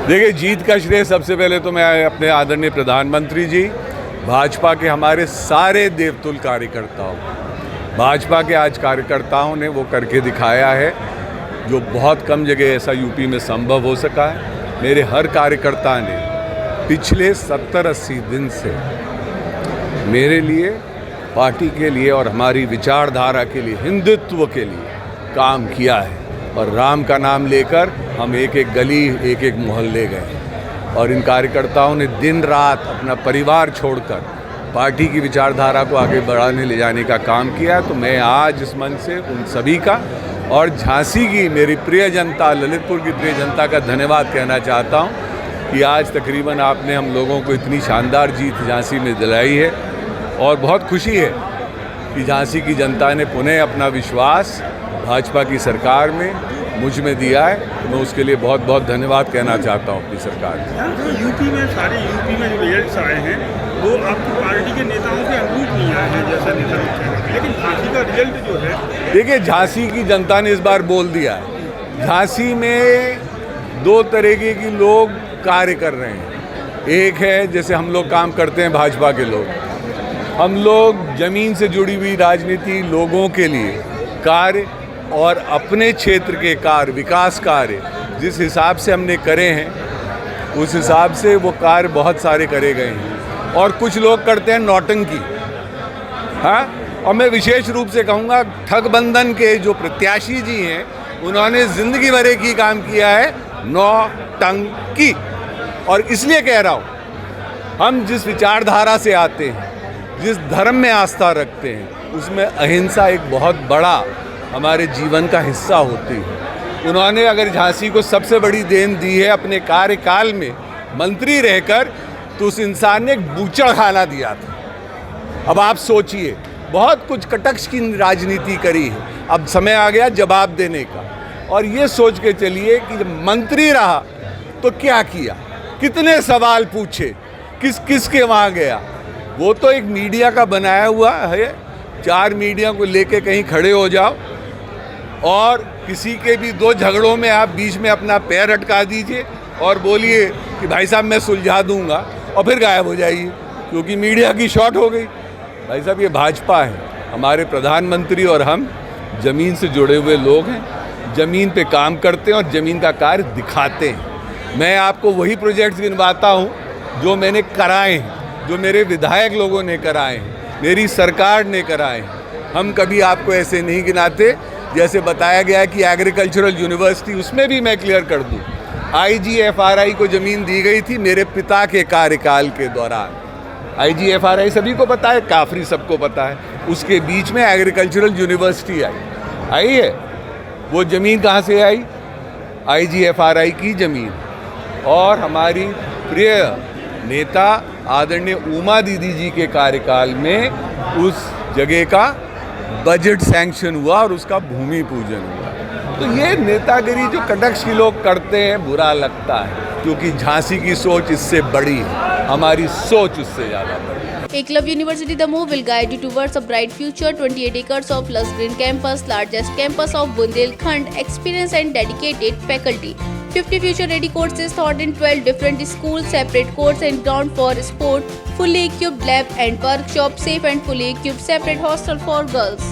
देखिए, जीत का श्रेय सबसे पहले तो मैं अपने आदरणीय प्रधानमंत्री जी, भाजपा के हमारे सारे देवतुल कार्यकर्ताओं, भाजपा के आज कार्यकर्ताओं ने वो करके दिखाया है जो बहुत कम जगह ऐसा यूपी में संभव हो सका है। मेरे हर कार्यकर्ता ने पिछले 70-80 दिन से मेरे लिए, पार्टी के लिए और हमारी विचारधारा के लिए, हिंदुत्व के लिए काम किया है। और राम का नाम लेकर हम एक एक गली, एक एक मोहल्ले गए और इन कार्यकर्ताओं ने दिन रात अपना परिवार छोड़कर पार्टी की विचारधारा को आगे बढ़ाने ले जाने का काम किया। तो मैं आज इस मंच से उन सभी का और झांसी की मेरी प्रिय जनता, ललितपुर की प्रिय जनता का धन्यवाद कहना चाहता हूं कि आज तकरीबन आपने हम लोगों को इतनी शानदार जीत झांसी में दिलाई है और बहुत खुशी है कि झांसी की जनता ने पुनः अपना विश्वास भाजपा की सरकार में मुझ में दिया है। तो मैं उसके लिए बहुत बहुत धन्यवाद कहना चाहता हूँ अपनी सरकार को। यूपी में जो रिजल्ट्स आए हैं वो आपकी पार्टी के नेताओं के अनुरूप नहीं आए हैं जैसा नेता लोग कह रहे हैं, लेकिन झांसी का रिजल्ट जो है, देखिए, झांसी की जनता ने इस बार बोल दिया है। झांसी में दो तरीके के लोग कार्य कर रहे हैं। एक है जैसे हम लोग काम करते हैं भाजपा के लोग, हम लोग जमीन से जुड़ी हुई राजनीति, लोगों के लिए कार्य और अपने क्षेत्र के कार्य, विकास कार्य जिस हिसाब से हमने करे हैं उस हिसाब से वो कार्य बहुत सारे करे गए हैं। और कुछ लोग करते हैं नौटंकी, हाँ। और मैं विशेष रूप से कहूँगा ठगबंधन के जो प्रत्याशी जी हैं उन्होंने ज़िंदगी भर एक ही काम किया है, नौटंकी। और इसलिए कह रहा हूँ, हम जिस विचारधारा से आते हैं, जिस धर्म में आस्था रखते हैं, उसमें अहिंसा एक बहुत बड़ा हमारे जीवन का हिस्सा होती है। उन्होंने अगर झांसी को सबसे बड़ी देन दी है अपने कार्यकाल में मंत्री रहकर, तो उस इंसान ने एक बूचड़ खाना दिया था। अब आप सोचिए, बहुत कुछ कटक्ष की राजनीति करी है, अब समय आ गया जवाब देने का। और ये सोच के चलिए कि जब मंत्री रहा तो क्या किया, कितने सवाल पूछे, किस किस के वहाँ गया। वो तो एक मीडिया का बनाया हुआ है, 4 मीडिया को लेके कहीं खड़े हो जाओ और किसी के भी 2 झगड़ों में आप बीच में अपना पैर अटका दीजिए और बोलिए कि भाई साहब मैं सुलझा दूंगा, और फिर गायब हो जाइए क्योंकि मीडिया की शॉट हो गई। भाई साहब, ये भाजपा है। हमारे प्रधानमंत्री और हम ज़मीन से जुड़े हुए लोग हैं, ज़मीन पे काम करते हैं और ज़मीन का कार्य दिखाते हैं। मैं आपको वही प्रोजेक्ट्स गिनवाता हूँ जो मैंने कराए हैं, जो मेरे विधायक लोगों ने कराए हैं, मेरी सरकार ने कराए हैं। हम कभी आपको ऐसे नहीं गिनाते जैसे बताया गया है कि एग्रीकल्चरल यूनिवर्सिटी, उसमें भी मैं क्लियर कर दूं, IGFRI को ज़मीन दी गई थी मेरे पिता के कार्यकाल के दौरान। IGFRI सभी को पता है, काफरी सबको पता है। उसके बीच में एग्रीकल्चरल यूनिवर्सिटी आई है। वो ज़मीन कहाँ से आई? IGFRI की ज़मीन। और हमारी प्रिय नेता आदरणीय उमा दीदी जी के कार्यकाल में उस जगह का बजट सैंक्शन हुआ और उसका भूमि पूजन हुआ। तो ये नेतागिरी जो कटक्ष के लोग करते हैं, बुरा लगता है, क्योंकि झांसी की सोच इससे बड़ी है, हमारी सोच उससे ज़्यादा बड़ी है। Eklavya University, the move will guide you towards a bright future. 28 acres of lush green campus, largest campus of Bundelkhand, experienced and dedicated faculty. 50 future-ready courses taught in 12 different schools, separate courts and ground for sport, fully equipped lab and workshop, safe and fully equipped separate hostel for girls.